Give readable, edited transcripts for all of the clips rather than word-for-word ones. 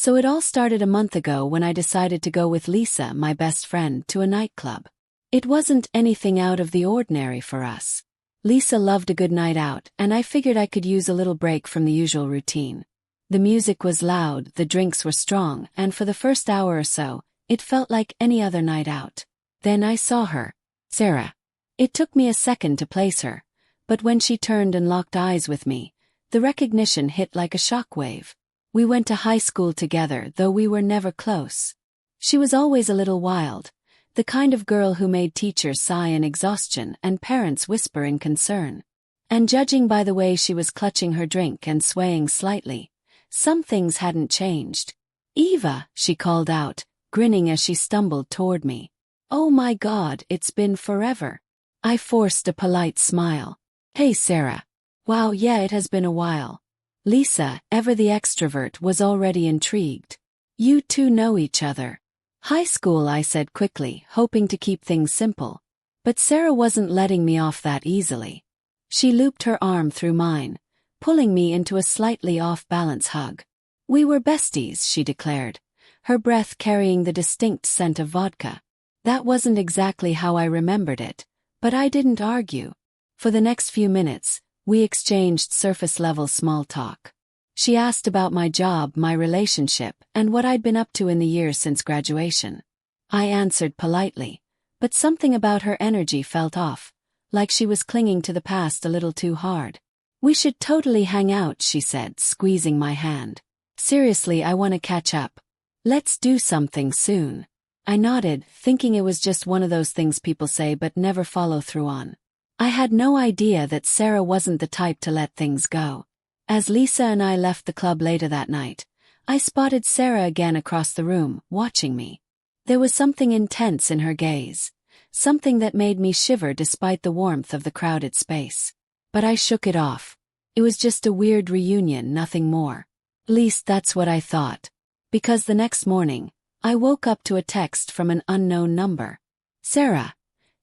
So it all started a month ago when I decided to go with Lisa, my best friend, to a nightclub. It wasn't anything out of the ordinary for us. Lisa loved a good night out, and I figured I could use a little break from the usual routine. The music was loud, the drinks were strong, and for the first hour or so, it felt like any other night out. Then I saw her. Sarah. It took me a second to place her, but when she turned and locked eyes with me, the recognition hit like a shockwave. We went to high school together, though we were never close. She was always a little wild, the kind of girl who made teachers sigh in exhaustion and parents whisper in concern. And judging by the way she was clutching her drink and swaying slightly, some things hadn't changed. "Eva," she called out, grinning as she stumbled toward me. "Oh my God, it's been forever." I forced a polite smile. "Hey Sarah." "Wow, yeah, it has been a while." Lisa, ever the extrovert, was already intrigued. "You two know each other?" "High school," I said quickly, hoping to keep things simple. But Sarah wasn't letting me off that easily. She looped her arm through mine, pulling me into a slightly off-balance hug. "We were besties," she declared, her breath carrying the distinct scent of vodka. That wasn't exactly how I remembered it, but I didn't argue. For the next few minutes, we exchanged surface-level small talk. She asked about my job, my relationship, and what I'd been up to in the years since graduation. I answered politely, but something about her energy felt off, like she was clinging to the past a little too hard. "We should totally hang out," she said, squeezing my hand. "Seriously, I want to catch up. Let's do something soon." I nodded, thinking it was just one of those things people say but never follow through on. I had no idea that Sarah wasn't the type to let things go. As Lisa and I left the club later that night, I spotted Sarah again across the room, watching me. There was something intense in her gaze, something that made me shiver despite the warmth of the crowded space. But I shook it off. It was just a weird reunion, nothing more. At least that's what I thought. Because the next morning, I woke up to a text from an unknown number. "Sarah.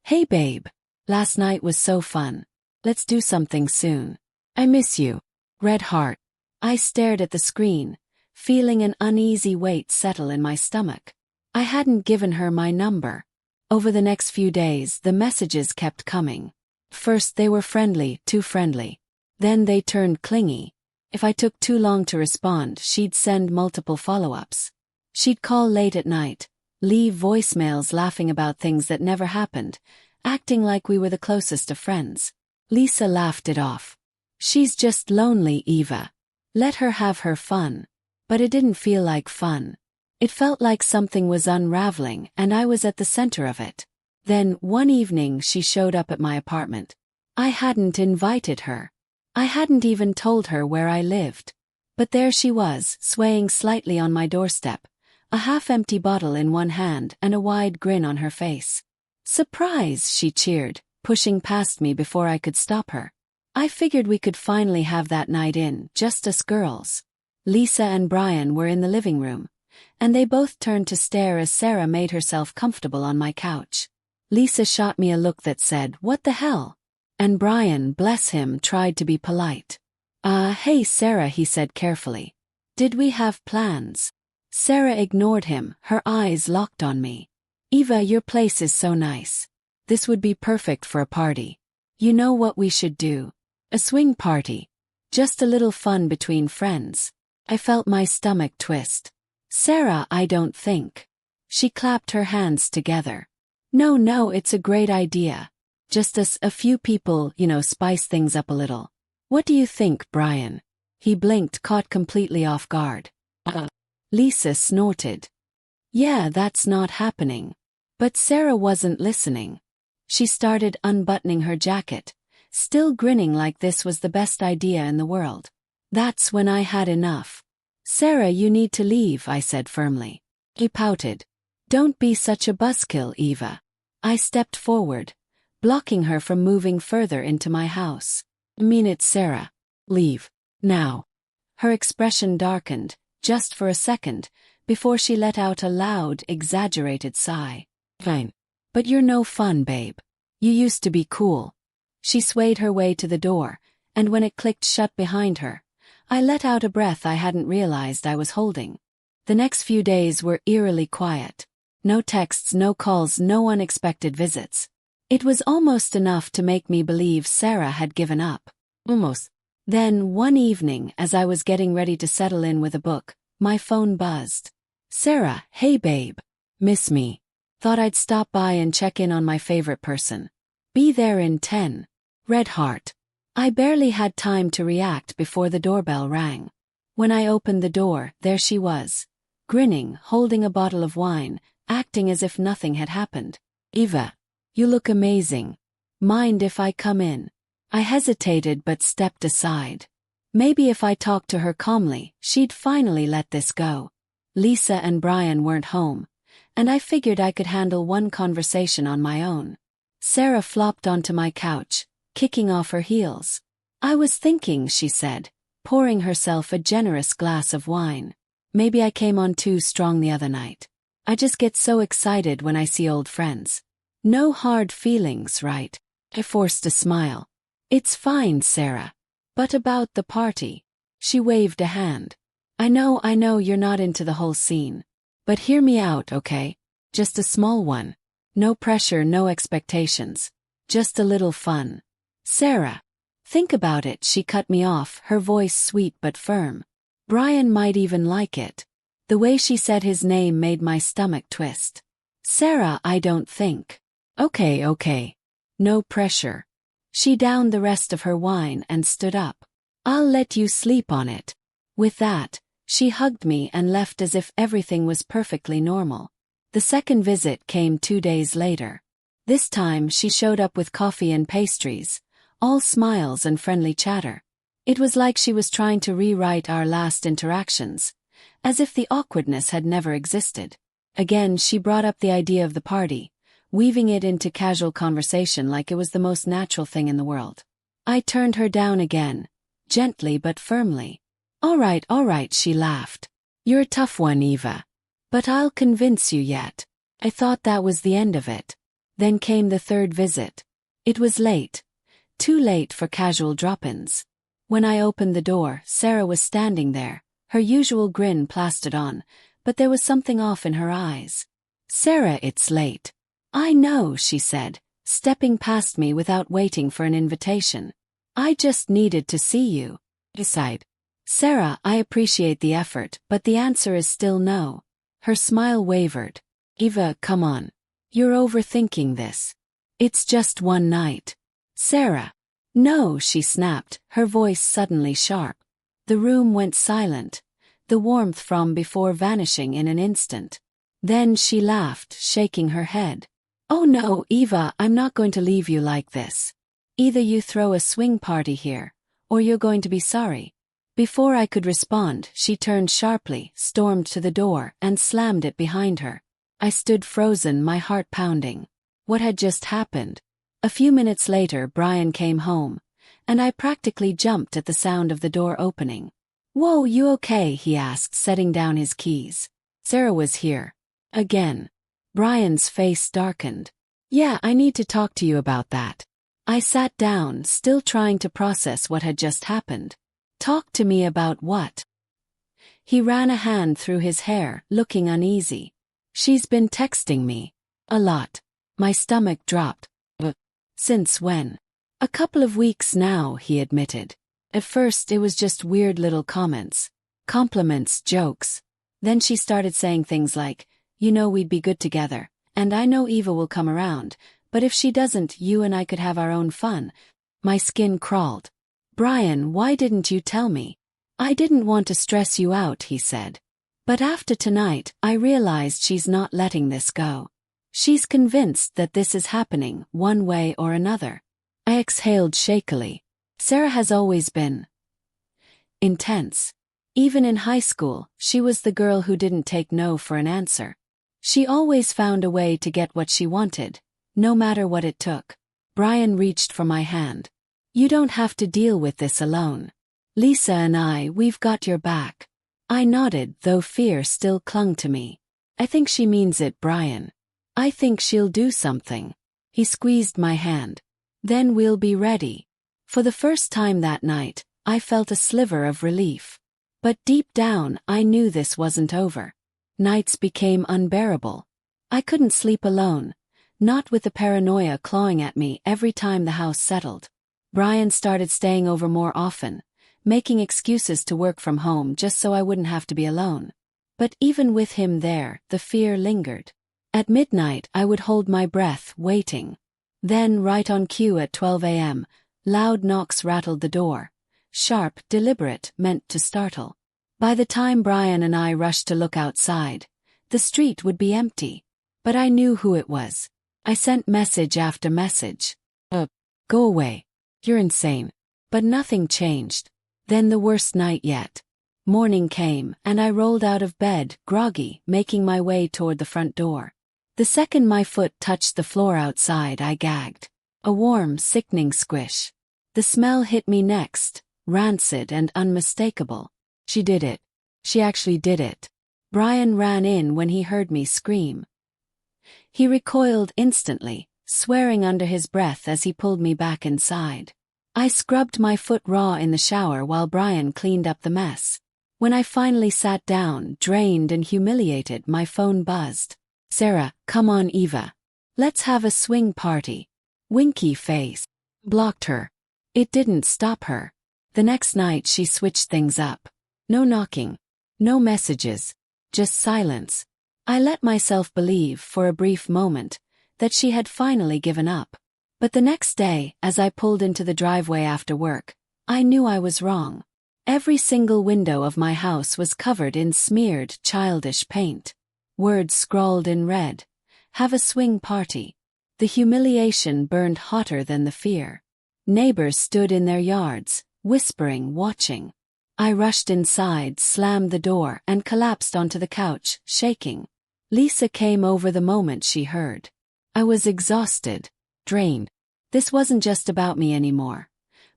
Hey babe. Last night was so fun. Let's do something soon. I miss you. Red heart." I stared at the screen, feeling an uneasy weight settle in my stomach. I hadn't given her my number. Over the next few days, the messages kept coming. First they were friendly, too friendly. Then they turned clingy. If I took too long to respond, she'd send multiple follow-ups. She'd call late at night, leave voicemails laughing about things that never happened, acting like we were the closest of friends. Lisa laughed it off. "She's just lonely, Eva. Let her have her fun." But it didn't feel like fun. It felt like something was unraveling, and I was at the center of it. Then, one evening, she showed up at my apartment. I hadn't invited her. I hadn't even told her where I lived. But there she was, swaying slightly on my doorstep, a half-empty bottle in one hand and a wide grin on her face. "Surprise!" she cheered, pushing past me before I could stop her. I figured we could finally have that night in, just us girls. Lisa and Brian were in the living room, and they both turned to stare as Sarah made herself comfortable on my couch. Lisa shot me a look that said, "What the hell?" And Brian, bless him, tried to be polite. Hey Sarah," he said carefully. "Did we have plans?" Sarah ignored him, her eyes locked on me. "Eva, your place is so nice. This would be perfect for a party. You know what we should do? A swing party. Just a little fun between friends." I felt my stomach twist. "Sarah, I don't think." She clapped her hands together. No, it's a great idea. Just a few people, spice things up a little. What do you think, Brian?" He blinked, caught completely off guard. Lisa snorted. "Yeah, that's not happening." But Sarah wasn't listening. She started unbuttoning her jacket, still grinning like this was the best idea in the world. That's when I had enough. "Sarah, you need to leave," I said firmly. He pouted. "Don't be such a buzzkill, Eva." I stepped forward, blocking her from moving further into my house. "I mean it, Sarah. Leave. Now." Her expression darkened, just for a second, before she let out a loud, exaggerated sigh. "Fine. But you're no fun, babe. You used to be cool." She swayed her way to the door, and when it clicked shut behind her, I let out a breath I hadn't realized I was holding. The next few days were eerily quiet. No texts, no calls, no unexpected visits. It was almost enough to make me believe Sarah had given up. Almost. Then, one evening, as I was getting ready to settle in with a book, my phone buzzed. Sarah, hey babe. Miss me. Thought I'd stop by and check in on my favorite person. Be there in 10. Red heart. I barely had time to react before the doorbell rang. When I opened the door, there she was. Grinning, holding a bottle of wine, acting as if nothing had happened. Eva. You look amazing. Mind if I come in? I hesitated but stepped aside. Maybe if I talked to her calmly, she'd finally let this go. Lisa and Brian weren't home, and I figured I could handle one conversation on my own. Sarah flopped onto my couch, kicking off her heels. I was thinking, she said, pouring herself a generous glass of wine. Maybe I came on too strong the other night. I just get so excited when I see old friends. No hard feelings, right? I forced a smile. It's fine, Sarah. But about the party. She waved a hand. I know you're not into the whole scene. But hear me out, okay? Just a small one. No pressure, no expectations. Just a little fun. Sarah. Think about it, she cut me off, her voice sweet but firm. Brian might even like it. The way she said his name made my stomach twist. Sarah, I don't think. Okay. No pressure. She downed the rest of her wine and stood up. I'll let you sleep on it. With that, she hugged me and left as if everything was perfectly normal. The second visit came 2 days later. This time she showed up with coffee and pastries, all smiles and friendly chatter. It was like she was trying to rewrite our last interactions, as if the awkwardness had never existed. Again, she brought up the idea of the party, weaving it into casual conversation like it was the most natural thing in the world. I turned her down again, gently but firmly. All right, she laughed. You're a tough one, Eva. But I'll convince you yet. I thought that was the end of it. Then came the third visit. It was late. Too late for casual drop-ins. When I opened the door, Sarah was standing there, her usual grin plastered on, but there was something off in her eyes. Sarah, it's late. I know, she said, stepping past me without waiting for an invitation. I just needed to see you. I sighed. Sarah, I appreciate the effort, but the answer is still no. Her smile wavered. Eva, come on. You're overthinking this. It's just one night. Sarah. No, she snapped, her voice suddenly sharp. The room went silent, the warmth from before vanishing in an instant. Then she laughed, shaking her head. Oh no, Eva, I'm not going to leave you like this. Either you throw a swing party here, or you're going to be sorry. Before I could respond, she turned sharply, stormed to the door, and slammed it behind her. I stood frozen, my heart pounding. What had just happened? A few minutes later, Brian came home, and I practically jumped at the sound of the door opening. Whoa, you okay? He asked, setting down his keys. Sarah was here. Again. Brian's face darkened. Yeah, I need to talk to you about that. I sat down, still trying to process what had just happened. Talk to me about what? He ran a hand through his hair, looking uneasy. She's been texting me. A lot. My stomach dropped. Since when? A couple of weeks now, he admitted. At first it was just weird little comments. Compliments, jokes. Then she started saying things like, you know we'd be good together, and I know Eva will come around, but if she doesn't, you and I could have our own fun. My skin crawled. Brian, why didn't you tell me? I didn't want to stress you out, he said. But after tonight, I realized she's not letting this go. She's convinced that this is happening, one way or another. I exhaled shakily. Sarah has always been intense. Even in high school, she was the girl who didn't take no for an answer. She always found a way to get what she wanted, no matter what it took. Brian reached for my hand. You don't have to deal with this alone. Lisa and we've got your back. I nodded, though fear still clung to me. I think she means it, Brian. I think she'll do something. He squeezed my hand. Then we'll be ready. For the first time that night, I felt a sliver of relief. But deep down, I knew this wasn't over. Nights became unbearable. I couldn't sleep alone, not with the paranoia clawing at me every time the house settled. Brian started staying over more often, making excuses to work from home just so I wouldn't have to be alone. But even with him there, the fear lingered. At midnight I would hold my breath, waiting. Then, right on cue at 12 a.m., loud knocks rattled the door. Sharp, deliberate, meant to startle. By the time Brian and I rushed to look outside, the street would be empty. But I knew who it was. I sent message after message. Go away. You're insane. But nothing changed. Then the worst night yet. Morning came, and I rolled out of bed, groggy, making my way toward the front door. The second my foot touched the floor outside, I gagged. A warm, sickening squish. The smell hit me next, rancid and unmistakable. She did it. She actually did it. Brian ran in when he heard me scream. He recoiled instantly, swearing under his breath as he pulled me back inside. I scrubbed my foot raw in the shower while Brian cleaned up the mess. When I finally sat down, drained and humiliated, my phone buzzed. "Sarah, come on Eva. Let's have a swing party." Winky face. Blocked her. It didn't stop her. The next night she switched things up. No knocking. No messages. Just silence. I let myself believe, for a brief moment, that she had finally given up. But the next day, as I pulled into the driveway after work, I knew I was wrong. Every single window of my house was covered in smeared, childish paint. Words scrawled in red. "Have a swing party." The humiliation burned hotter than the fear. Neighbors stood in their yards, whispering, watching. I rushed inside, slammed the door, and collapsed onto the couch, shaking. Lisa came over the moment she heard. I was exhausted, drained. This wasn't just about me anymore.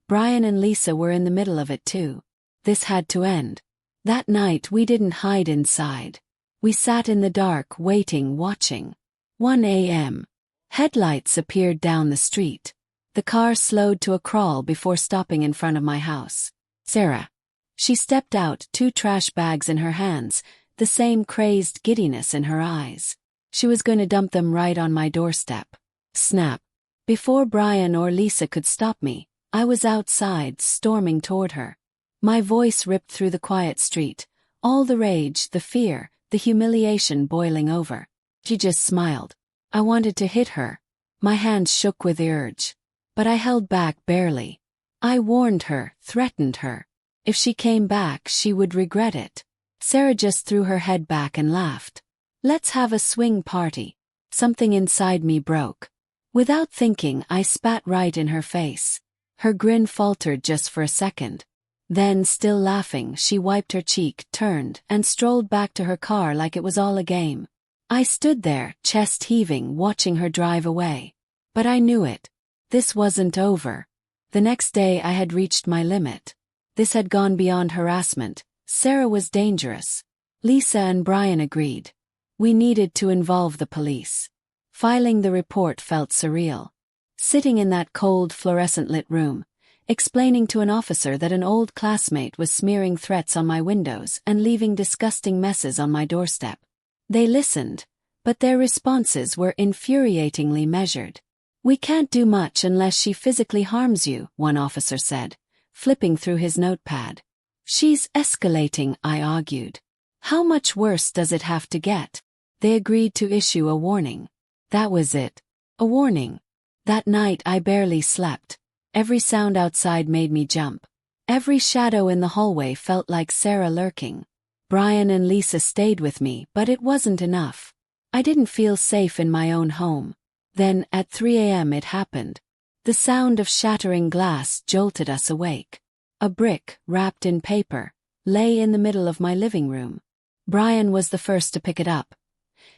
Brian and Lisa were in the middle of it too. This had to end. That night we didn't hide inside. We sat in the dark, waiting, watching. 1 a.m. Headlights appeared down the street. The car slowed to a crawl before stopping in front of my house. "Sarah." She stepped out, 2 trash bags in her hands, the same crazed giddiness in her eyes. She was going to dump them right on my doorstep. Snap. Before Brian or Lisa could stop me, I was outside, storming toward her. My voice ripped through the quiet street, all the rage, the fear, the humiliation boiling over. She just smiled. I wanted to hit her. My hands shook with the urge. But I held back barely. I warned her, threatened her. If she came back, she would regret it. Sarah just threw her head back and laughed. "Let's have a swing party." Something inside me broke. Without thinking, I spat right in her face. Her grin faltered just for a second. Then, still laughing, she wiped her cheek, turned, and strolled back to her car like it was all a game. I stood there, chest heaving, watching her drive away. But I knew it. This wasn't over. The next day I had reached my limit. This had gone beyond harassment. Sarah was dangerous. Lisa and Brian agreed. We needed to involve the police. Filing the report felt surreal. Sitting in that cold, fluorescent-lit room, explaining to an officer that an old classmate was smearing threats on my windows and leaving disgusting messes on my doorstep. They listened, but their responses were infuriatingly measured. "We can't do much unless she physically harms you," one officer said, flipping through his notepad. "She's escalating," I argued. "How much worse does it have to get?" They agreed to issue a warning. That was it. A warning. That night I barely slept. Every sound outside made me jump. Every shadow in the hallway felt like Sarah lurking. Brian and Lisa stayed with me, but it wasn't enough. I didn't feel safe in my own home. Then, at 3 a.m. it happened. The sound of shattering glass jolted us awake. A brick, wrapped in paper, lay in the middle of my living room. Brian was the first to pick it up,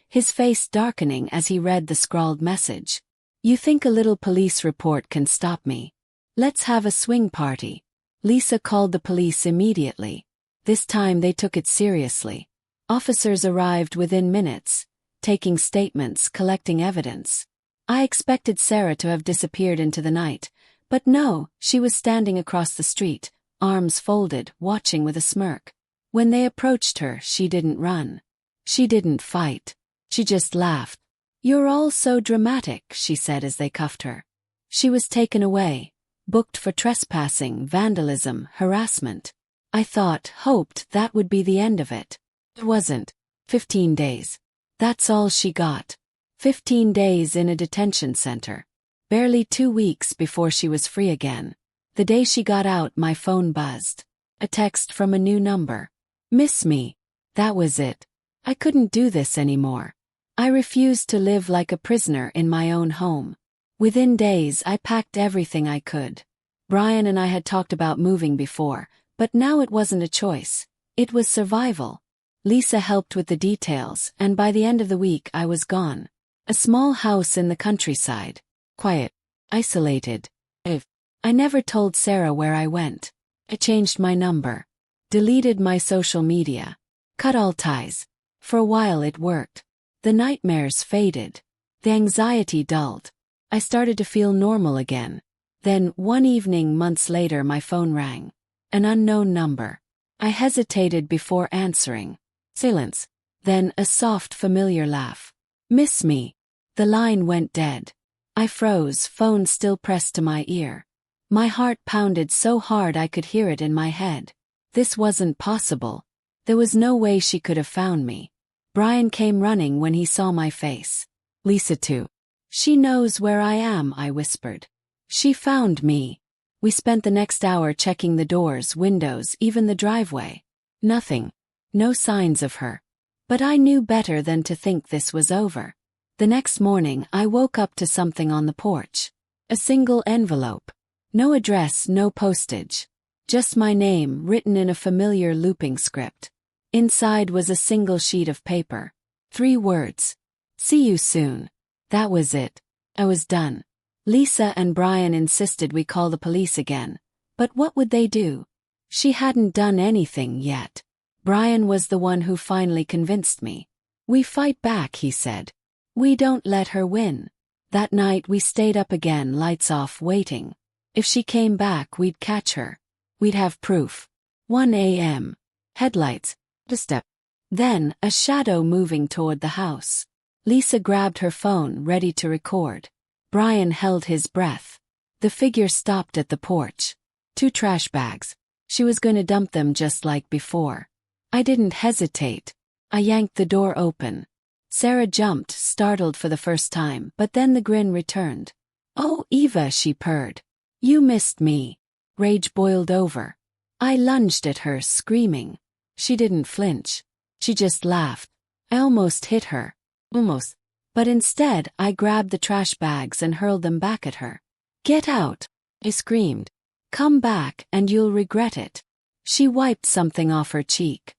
his face darkening as he read the scrawled message. "You think a little police report can stop me? Let's have a swing party." Lisa called the police immediately. This time they took it seriously. Officers arrived within minutes, taking statements, collecting evidence. I expected Sarah to have disappeared into the night, but no, she was standing across the street, arms folded, watching with a smirk. When they approached her, she didn't run. She didn't fight. She just laughed. "You're all so dramatic," she said as they cuffed her. She was taken away, booked for trespassing, vandalism, harassment. I hoped that would be the end of it. It wasn't. 15 days. That's all she got. 15 days in a detention center. Barely 2 weeks before she was free again. The day she got out, my phone buzzed. A text from a new number. "Miss me." That was it. I couldn't do this anymore. I refused to live like a prisoner in my own home. Within days, I packed everything I could. Brian and I had talked about moving before, but now it wasn't a choice. It was survival. Lisa helped with the details, and by the end of the week I was gone. A small house in the countryside. Quiet. Isolated. I never told Sarah where I went. I changed my number. Deleted my social media. Cut all ties. For a while it worked. The nightmares faded. The anxiety dulled. I started to feel normal again. Then, one evening months later, my phone rang. An unknown number. I hesitated before answering. Silence. Then a soft, familiar laugh. "Miss me." The line went dead. I froze, phone still pressed to my ear. My heart pounded so hard I could hear it in my head. This wasn't possible. There was no way she could have found me. Brian came running when he saw my face. "Lisa too. She knows where I am," I whispered. "She found me." We spent the next hour checking the doors, windows, even the driveway. Nothing. No signs of her. But I knew better than to think this was over. The next morning, I woke up to something on the porch. A single envelope. No address, no postage. Just my name, written in a familiar looping script. Inside was a single sheet of paper. 3 words. "See you soon." That was it. I was done. Lisa and Brian insisted we call the police again. But what would they do? She hadn't done anything yet. Brian was the one who finally convinced me. "We fight back," he said. "We don't let her win." That night we stayed up again, lights off, waiting. If she came back, we'd catch her. We'd have proof. 1 a.m. Headlights. A step. Then, a shadow moving toward the house. Lisa grabbed her phone, ready to record. Brian held his breath. The figure stopped at the porch. 2 trash bags. She was going to dump them just like before. I didn't hesitate. I yanked the door open. Sarah jumped, startled for the first time, but then the grin returned. "Oh, Eva," she purred. "You missed me." Rage boiled over. I lunged at her, screaming. She didn't flinch. She just laughed. I almost hit her. Almost. But instead, I grabbed the trash bags and hurled them back at her. "Get out," I screamed. "Come back, and you'll regret it." She wiped something off her cheek.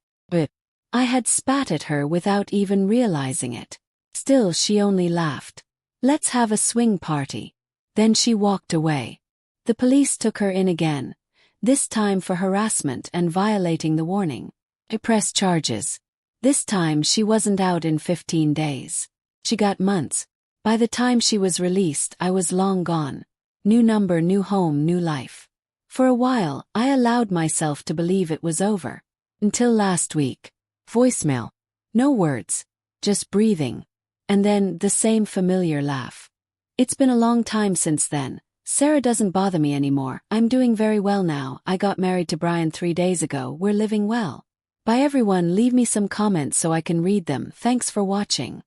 I had spat at her without even realizing it. Still, she only laughed. "Let's have a swing party." Then she walked away. The police took her in again, this time for harassment and violating the warning. I pressed charges. This time she wasn't out in 15 days. She got months. By the time she was released, I was long gone. New number, new home, new life. For a while, I allowed myself to believe it was over. Until last week. Voicemail. No words. Just breathing. And then the same familiar laugh. It's been a long time since then. Sarah doesn't bother me anymore. I'm doing very well now. I got married to Brian 3 days ago. We're living well. Bye everyone, leave me some comments so I can read them. Thanks for watching.